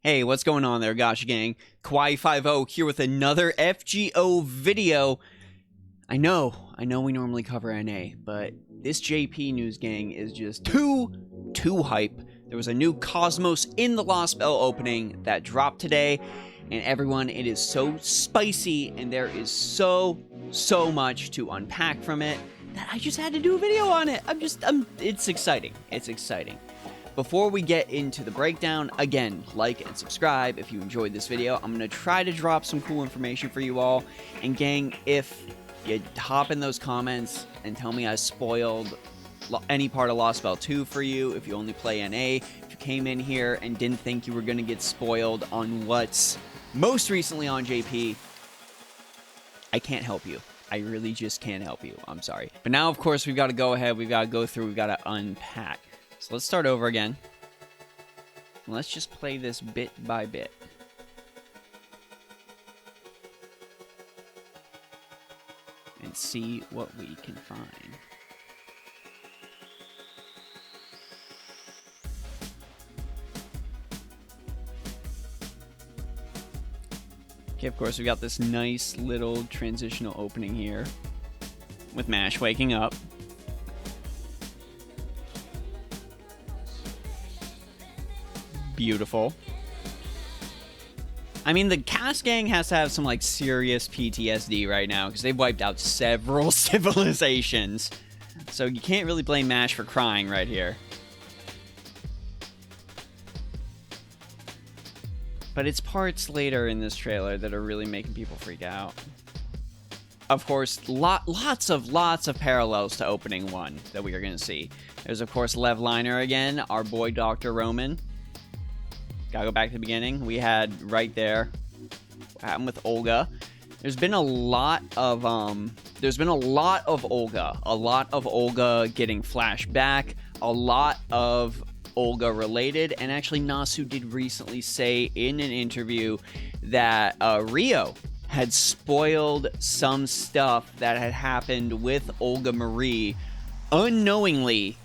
Hey, what's going on there, Gacha gang? Kawaii50 here with another FGO video. I know we normally cover NA, but this JP news, gang, is just too hype. There was a new Cosmos in the Lostbelt opening that dropped today, and everyone, it is so spicy, and there is so much to unpack from it that I just had to do a video on it. It's exciting. It's exciting. Before we get into the breakdown, again, like and subscribe if you enjoyed this video. I'm going to try to drop some cool information for you all. And gang, if you hop in those comments and tell me I spoiled any part of Lostbelt 2 for you, if you only play NA, if you came in here and didn't think you were going to get spoiled on what's most recently on JP, I can't help you. I really just can't help you. I'm sorry. But now, of course, we've got to go ahead. We've got to go through. We've got to unpack. So let's start over again. Let's just play this bit by bit. And see what we can find. Okay, of course, we got this nice little transitional opening here with Mash waking up. Beautiful. I mean, the cast gang has to have some, like, serious PTSD right now, because they've wiped out several civilizations. So you can't really blame Mash for crying right here. But it's parts later in this trailer that are really making people freak out. Of course, lots of parallels to opening 1 that we are going to see. There's, of course, Lev Liner again, our boy Dr. Roman. Gotta go back to the beginning. We had right there what happened with Olga. There's been a lot of Olga. A lot of Olga getting flashed back. A lot of Olga related. And actually, Nasu did recently say in an interview that Rio had spoiled some stuff that had happened with Olga Marie unknowingly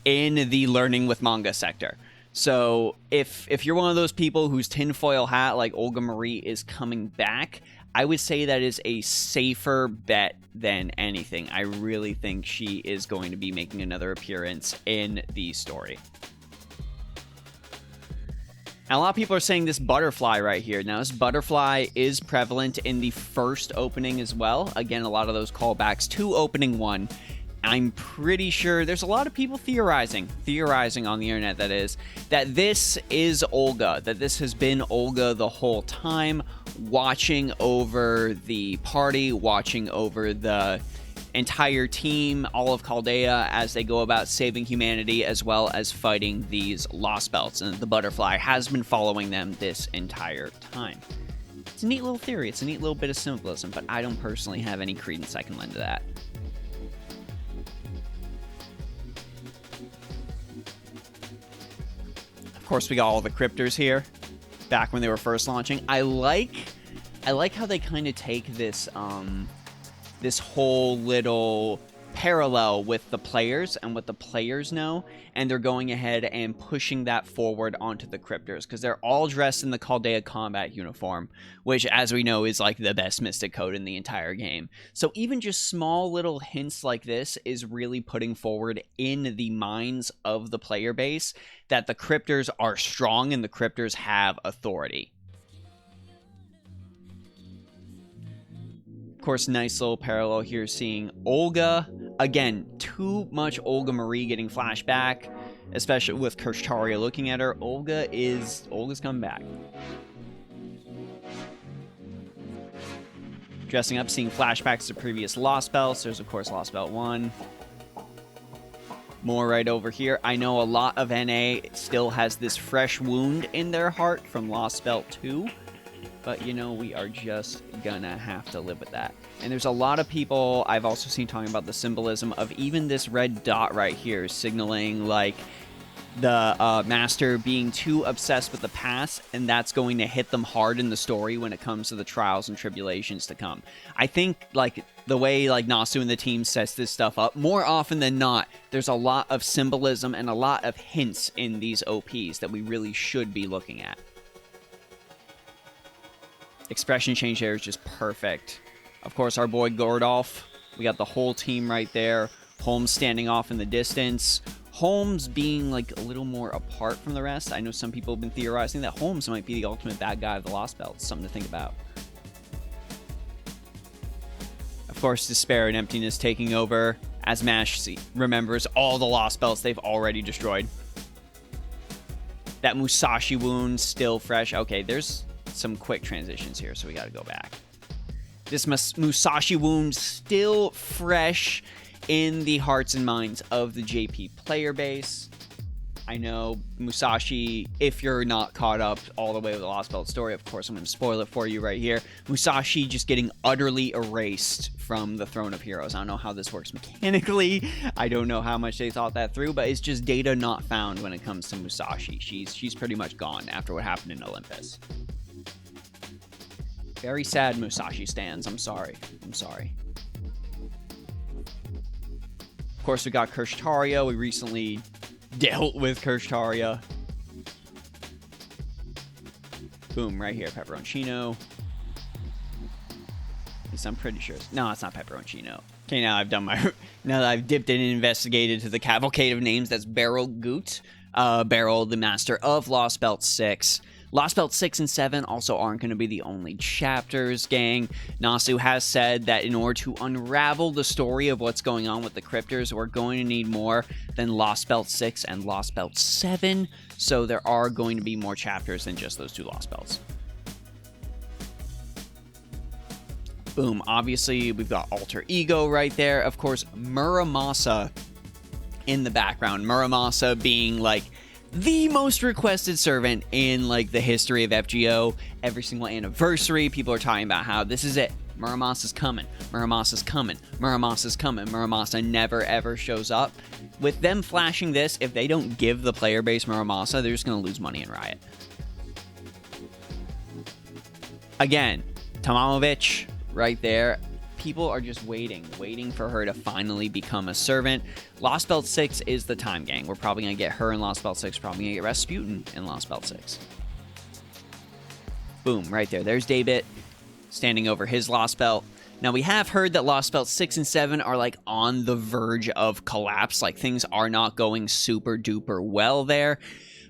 in the Learning with Manga sector. So if you're one of those people whose tinfoil hat, like Olga Marie, is coming back, I would say that is a safer bet than anything. I really think she is going to be making another appearance in the story. Now, a lot of people are saying this butterfly right here. Now, this butterfly is prevalent in the first opening as well. Again, a lot of those callbacks to opening 1. I'm pretty sure there's a lot of people theorizing on the internet, that this is Olga, that this has been Olga the whole time, watching over the party, watching over the entire team, all of Chaldea, as they go about saving humanity, as well as fighting these Lostbelts, and the butterfly has been following them this entire time. It's a neat little theory, it's a neat little bit of symbolism, but I don't personally have any credence I can lend to that. Of course, we got all the Crypters here, back when they were first launching. I like how they kind of take this this whole little parallel with the players and what the players know, and they're going ahead and pushing that forward onto the Crypters, because they're all dressed in the Chaldea combat uniform, which, as we know, is like the best Mystic code in the entire game. So even just small little hints like this is really putting forward in the minds of the player base that the Crypters are strong and the Crypters have authority. Of course, nice little parallel here, seeing Olga. Again, too much Olga Marie getting flashed back, especially with Kirshtaria looking at her. Olga's coming back. Dressing up, seeing flashbacks to previous Lostbelts. There's, of course, Lostbelt 1. More right over here. I know a lot of NA still has this fresh wound in their heart from Lostbelt 2. But, you know, we are just gonna have to live with that. And there's a lot of people I've also seen talking about the symbolism of even this red dot right here, signaling, like, the master being too obsessed with the past, and that's going to hit them hard in the story when it comes to the trials and tribulations to come. I think, like, the way, like, Nasu and the team sets this stuff up, more often than not, there's a lot of symbolism and a lot of hints in these OPs that we really should be looking at. Expression change there is just perfect. Of course, our boy Gordolf. We got the whole team right there. Holmes standing off in the distance. Holmes being like a little more apart from the rest. I know some people have been theorizing that Holmes might be the ultimate bad guy of the Lostbelts. Something to think about. Of course, despair and emptiness taking over as Mash remembers all the Lostbelts they've already destroyed. That Musashi wound still fresh. Okay, there's some quick transitions here, so we gotta go back. This Musashi wound still fresh in the hearts and minds of the JP player base. I know Musashi, if you're not caught up all the way with the Lostbelt story, of course I'm going to spoil it for you right here. Musashi just getting utterly erased from the Throne of Heroes. I don't know how this works mechanically. I don't know how much they thought that through, but it's just data not found when it comes to Musashi. She's pretty much gone after what happened in Olympus. Very sad, Musashi stands. I'm sorry. I'm sorry. Of course, we got Kirshtaria. We recently dealt with Kirshtaria. Boom, right here, Pepperoncino. At least I'm pretty sure. No, it's not Pepperoncino. Okay, now I've done my... now that I've dipped in and investigated to the cavalcade of names, that's Beryl Goot. Beryl, the master of Lostbelt 6. Lostbelt 6 and 7 also aren't going to be the only chapters, gang. Nasu has said that in order to unravel the story of what's going on with the Crypters, we're going to need more than Lostbelt 6 and Lostbelt 7. So there are going to be more chapters than just those two Lostbelts. Boom. Obviously, we've got Alter Ego right there. Of course, Muramasa in the background. Muramasa being like the most requested servant in like the history of FGO. Every single anniversary, people are talking about how this is it. Muramasa's coming. Muramasa's coming. Muramasa's coming. Muramasa never ever shows up. With them flashing this, if they don't give the player base Muramasa, they're just going to lose money in Riot. Again, Tomamovich right there. People are just waiting for her to finally become a servant. Lostbelt 6 is the time, gang. We're probably going to get her in Lostbelt 6. Probably going to get Rasputin in Lostbelt 6. Boom, right there. There's Daybit standing over his Lostbelt. Now, we have heard that Lostbelt 6 and 7 are, like, on the verge of collapse. Like, things are not going super duper well there.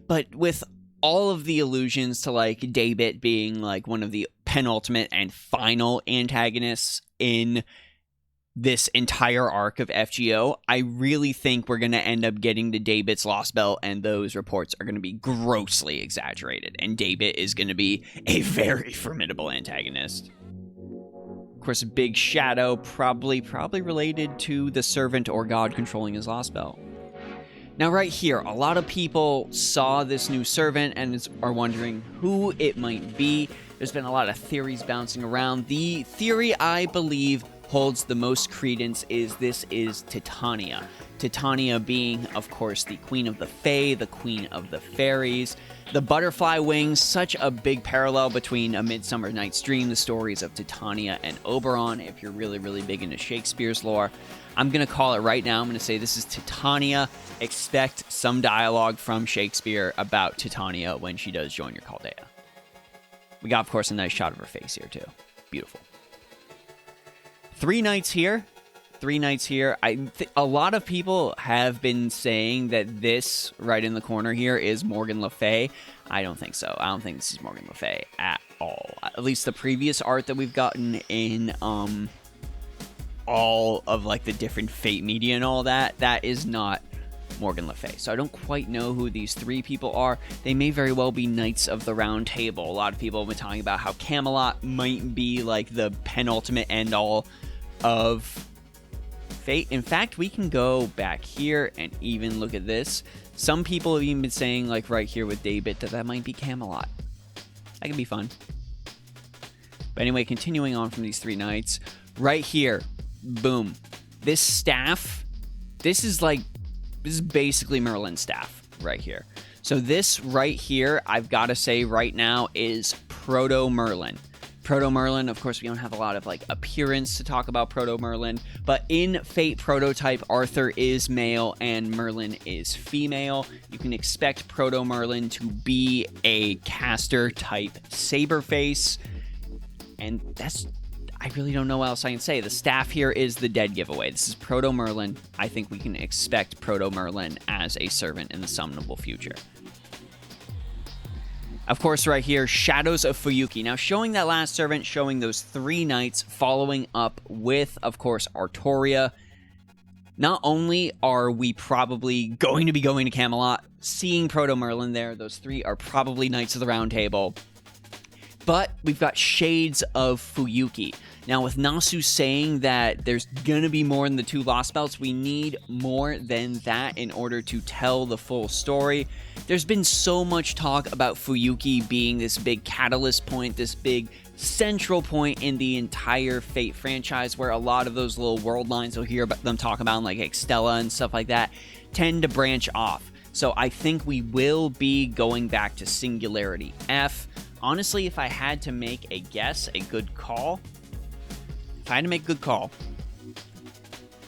But with all of the allusions to, like, Daybit being, like, one of the penultimate and final antagonists in this entire arc of FGO, I really think we're going to end up getting to Daybit's Lostbelt, and those reports are going to be grossly exaggerated, and Daybit is going to be a very formidable antagonist. Of course, a big shadow, probably related to the servant or god controlling his Lostbelt. Now, right here, a lot of people saw this new servant and are wondering who it might be. There's been a lot of theories bouncing around. The theory I believe holds the most credence is this is Titania. Titania being, of course, the queen of the Fae, the queen of the fairies. The butterfly wings, such a big parallel between A Midsummer Night's Dream, the stories of Titania and Oberon, if you're really big into Shakespeare's lore. I'm going to call it right now. I'm going to say this is Titania. Expect some dialogue from Shakespeare about Titania when she does join your Chaldea. We got, of course, a nice shot of her face here, too. Beautiful. 3 knights here. 3 knights here. A lot of people have been saying that this right in the corner here is Morgan Le Fay. I don't think so. I don't think this is Morgan Le Fay at all. At least the previous art that we've gotten in all of like the different Fate media and all that, that is not Morgan Le Fay. So I don't quite know who these 3 people are. They may very well be Knights of the Round Table. A lot of people have been talking about how Camelot might be like the penultimate end-all of Fate. In fact, we can go back here and even look at this. Some people have even been saying, like right here with Daybit, that might be Camelot. That could be fun. But anyway, continuing on from these 3 knights, right here, boom. This staff, this is basically Merlin's staff right here. So this right here, I've got to say right now, is Proto-Merlin. Proto-Merlin, of course, we don't have a lot of like appearance to talk about Proto-Merlin, but in Fate Prototype, Arthur is male and Merlin is female. You can expect Proto-Merlin to be a caster type Saberface. And I really don't know what else I can say. The staff here is the dead giveaway. This is Proto Merlin. I think we can expect Proto Merlin as a servant in the summonable future. Of course, right here, Shadows of Fuyuki. Now, showing that last servant, showing those 3 knights, following up with, of course, Artoria. Not only are we probably going to be going to Camelot, seeing Proto Merlin there, those 3 are probably Knights of the Round Table. But we've got shades of Fuyuki. Now, with Nasu saying that there's gonna be more than the 2 Lostbelts, we need more than that in order to tell the full story. There's been so much talk about Fuyuki being this big catalyst point, this big central point in the entire Fate franchise, where a lot of those little world lines you'll hear about them talk about, like Extella and stuff like that, tend to branch off. So I think we will be going back to Singularity F. Honestly, if I had to make a guess, a good call,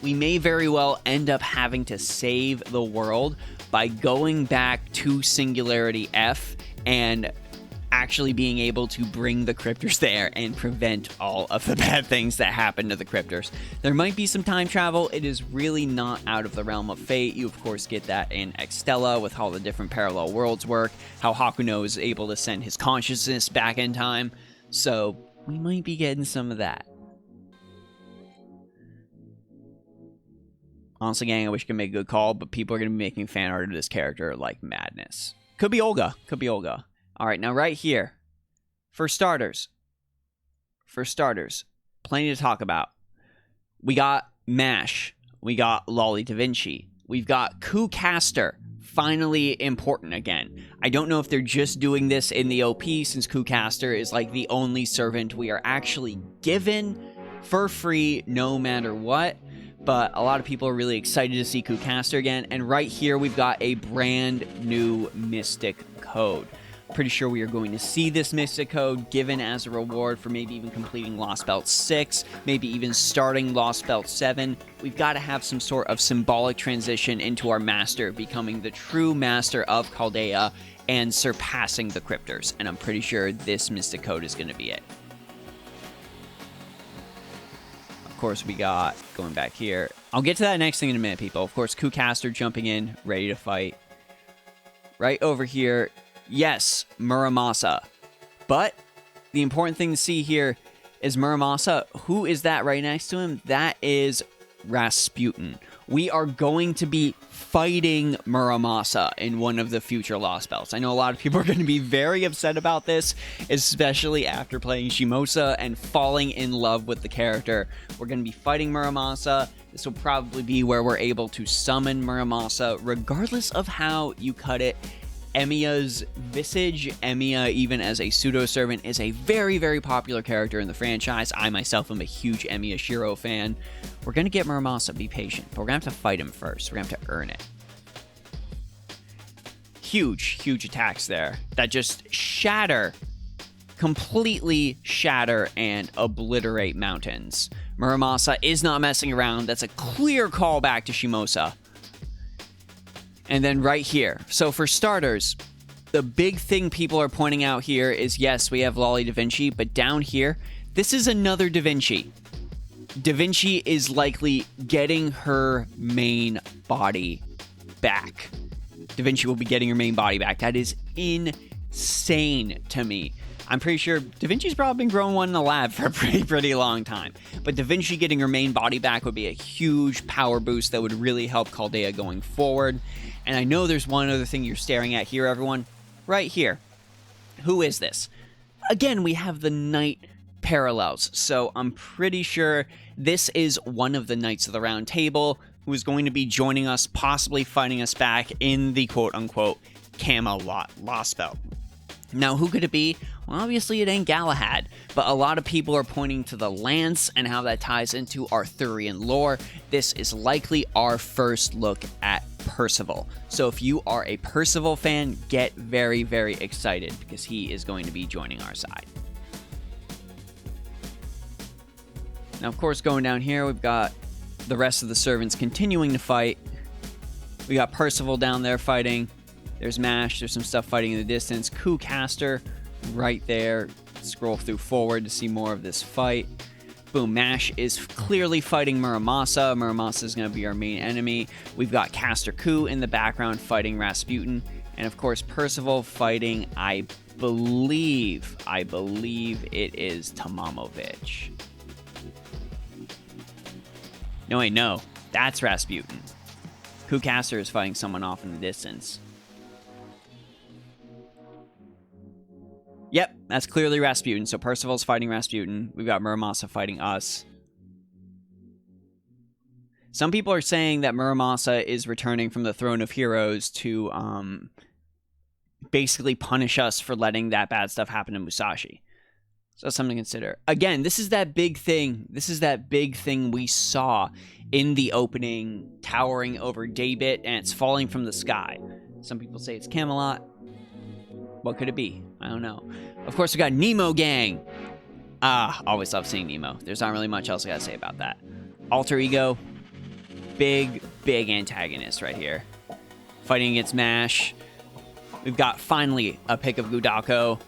we may very well end up having to save the world by going back to Singularity F and actually being able to bring the Crypters there and prevent all of the bad things that happen to the Crypters. There might be some time travel. It is really not out of the realm of fate. You, of course, get that in Extella with how the different parallel worlds work, how Hakuno is able to send his consciousness back in time. So we might be getting some of that. Honestly, gang, I wish I could make a good call, but people are going to be making fan art of this character like madness. Could be Olga. All right, now right here, for starters, plenty to talk about. We got MASH, we got Lolly Da Vinci, we've got Coup Caster, finally important again. I don't know if they're just doing this in the OP, since Coup Caster is like the only servant we are actually given for free no matter what. But a lot of people are really excited to see Coup Caster again. And right here, we've got a brand new Mystic Code. Pretty sure we are going to see this Mystic Code given as a reward for maybe even completing Lostbelt 6, maybe even starting Lostbelt 7. We've got to have some sort of symbolic transition into our master, becoming the true master of Chaldea and surpassing the Crypters. And I'm pretty sure this Mystic Code is going to be it. Of course, we got, going back here, I'll get to that next thing in a minute, people. Of course, Coup Caster jumping in, ready to fight. Right over here, yes, Muramasa. But the important thing to see here is Muramasa. Who is that right next to him? That is Rasputin. We are going to be fighting Muramasa in one of the future Lostbelts. I know a lot of people are going to be very upset about this, especially after playing Shimosa and falling in love with the character. We're going to be fighting Muramasa. This will probably be where we're able to summon Muramasa, regardless of how you cut it. Emiya's visage, Emiya, even as a pseudo-servant, is a very, very popular character in the franchise. I myself am a huge Emiya Shiro fan. We're going to get Muramasa, be patient, but we're going to have to fight him first. We're going to have to earn it. Huge attacks there that just shatter, completely shatter and obliterate mountains. Muramasa is not messing around. That's a clear callback to Shimosa. And then right here. So for starters, the big thing people are pointing out here is, yes, we have Lolly Da Vinci, but down here, this is another Da Vinci. Da Vinci is likely getting her main body back. Da Vinci will be getting her main body back. That is insane to me. I'm pretty sure Da Vinci's probably been growing one in the lab for a pretty long time. But Da Vinci getting her main body back would be a huge power boost that would really help Chaldea going forward. And I know there's one other thing you're staring at here, everyone. Right here. Who is this? Again, we have the knight parallels. So I'm pretty sure this is one of the Knights of the Round Table who is going to be joining us, possibly fighting us back in the quote-unquote Camelot Lostbelt. Now, who could it be? Well, obviously it ain't Galahad, but a lot of people are pointing to the lance and how that ties into Arthurian lore. This is likely our first look at Percival. So if you are a Percival fan, get very, very excited because he is going to be joining our side. Now, of course, going down here, we've got the rest of the servants continuing to fight. We got Percival down there fighting. There's MASH. There's some stuff fighting in the distance. Coup Caster right there. Scroll through forward to see more of this fight. Boom, Mash is clearly fighting Muramasa. Muramasa is going to be our main enemy. We've got Caster Ku in the background fighting Rasputin. And of course, Percival fighting, I believe it is Tamamovich. No, wait, no. That's Rasputin. Ku Caster is fighting someone off in the distance. Yep, that's clearly Rasputin. So Percival's fighting Rasputin. We've got Muramasa fighting us. Some people are saying that Muramasa is returning from the Throne of Heroes to basically punish us for letting that bad stuff happen to Musashi. So that's something to consider. Again, this is that big thing. This is that big thing we saw in the opening, towering over Daybit, and it's falling from the sky. Some people say it's Camelot. What could it be? I don't know. Of course, we got Nemo Gang. Always love seeing Nemo. There's not really much else I gotta say about that. Alter Ego. Big antagonist right here. Fighting against Mash. We've got, finally, a pick of Gudako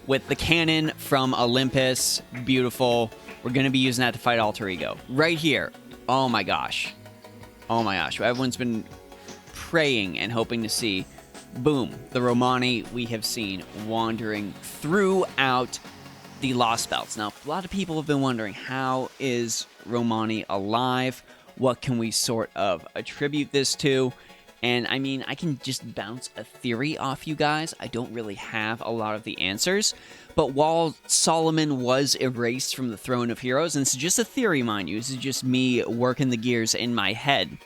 with the cannon from Olympus. Beautiful. We're gonna be using that to fight Alter Ego. Right here. Oh my gosh. Oh my gosh. Everyone's been praying and hoping to see. Boom, the Romani we have seen wandering throughout the Lostbelts. Now, a lot of people have been wondering, how is Romani alive? What can we sort of attribute this to? And I mean, I can just bounce a theory off you guys. I don't really have a lot of the answers. But while Solomon was erased from the Throne of Heroes, and this is just a theory, mind you, this is just me working the gears in my head.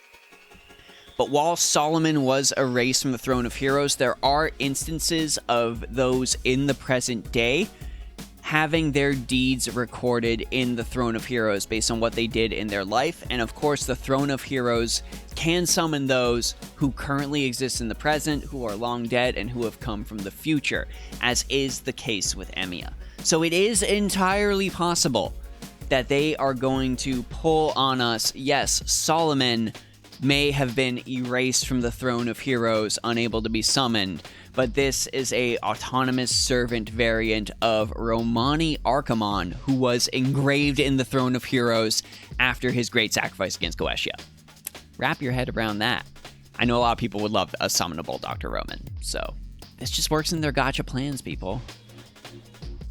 But while Solomon was erased from the Throne of Heroes, there are instances of those in the present day having their deeds recorded in the Throne of Heroes based on what they did in their life. And of course, the Throne of Heroes can summon those who currently exist in the present, who are long dead, and who have come from the future, as is the case with Emiya. So it is entirely possible that they are going to pull on us. Yes, Solomon may have been erased from the Throne of Heroes, unable to be summoned, but this is a autonomous servant variant of Romani Archimon, who was engraved in the Throne of Heroes after his great sacrifice against Goetia. Wrap your head around that. I know a lot of people would love a summonable Dr. Roman, so this just works in their gacha plans, people.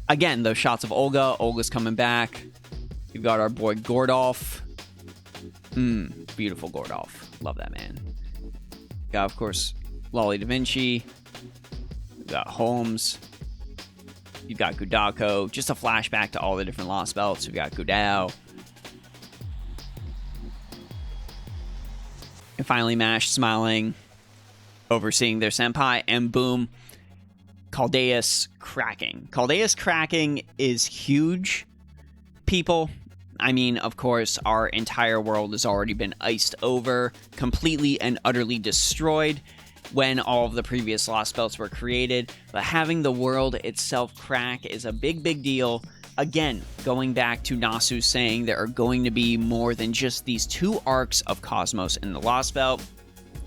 Again, those shots of Olga. Olga's coming back. We've got our boy Gordolf. Beautiful Gordolf. Love that man. Got, of course, Lolly Da Vinci. We've got Holmes. You've got Gudako. Just a flashback to all the different Lostbelts. We've got Gudao. And finally, Mash smiling, overseeing their senpai, and boom, Caldeus cracking. Caldeus cracking is huge, people. I mean, of course, our entire world has already been iced over, completely and utterly destroyed when all of the previous Lostbelts were created. But having the world itself crack is a big deal. Again, going back to Nasu saying there are going to be more than just these two arcs of Cosmos in the Lostbelt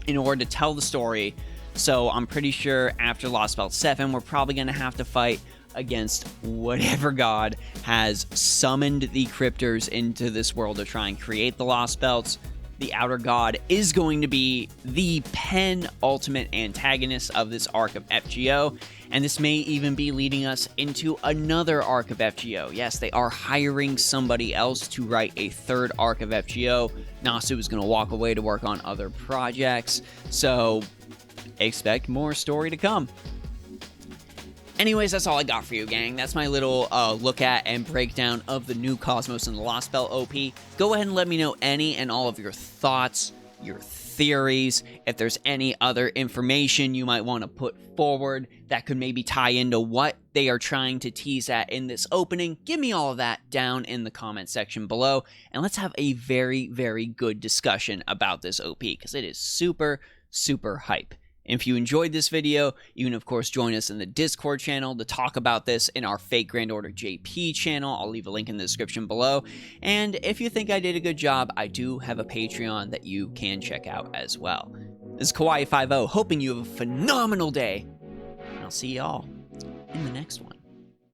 in order to tell the story. So I'm pretty sure after Lostbelt 7, we're probably going to have to fight against whatever god has summoned the Crypters into this world to try and create the Lostbelts. The Outer God is going to be the penultimate antagonist of this arc of FGO, and this may even be leading us into another arc of FGO. Yes, they are hiring somebody else to write a third arc of FGO. Nasu is going to walk away to work on other projects, so expect more story to come. Anyways, that's all I got for you, gang. That's my little look at and breakdown of the new Cosmos and the Lostbelt OP. Go ahead and let me know any and all of your thoughts, your theories, if there's any other information you might want to put forward that could maybe tie into what they are trying to tease at in this opening. Give me all of that down in the comment section below, and let's have a very good discussion about this OP, because it is super hype. If you enjoyed this video, you can of course join us in the Discord channel to talk about this in our Fake Grand Order JP channel. I'll leave a link in the description below. And if you think I did a good job, I do have a Patreon that you can check out as well. This is Kawaii50, hoping you have a phenomenal day, and I'll see y'all in the next one.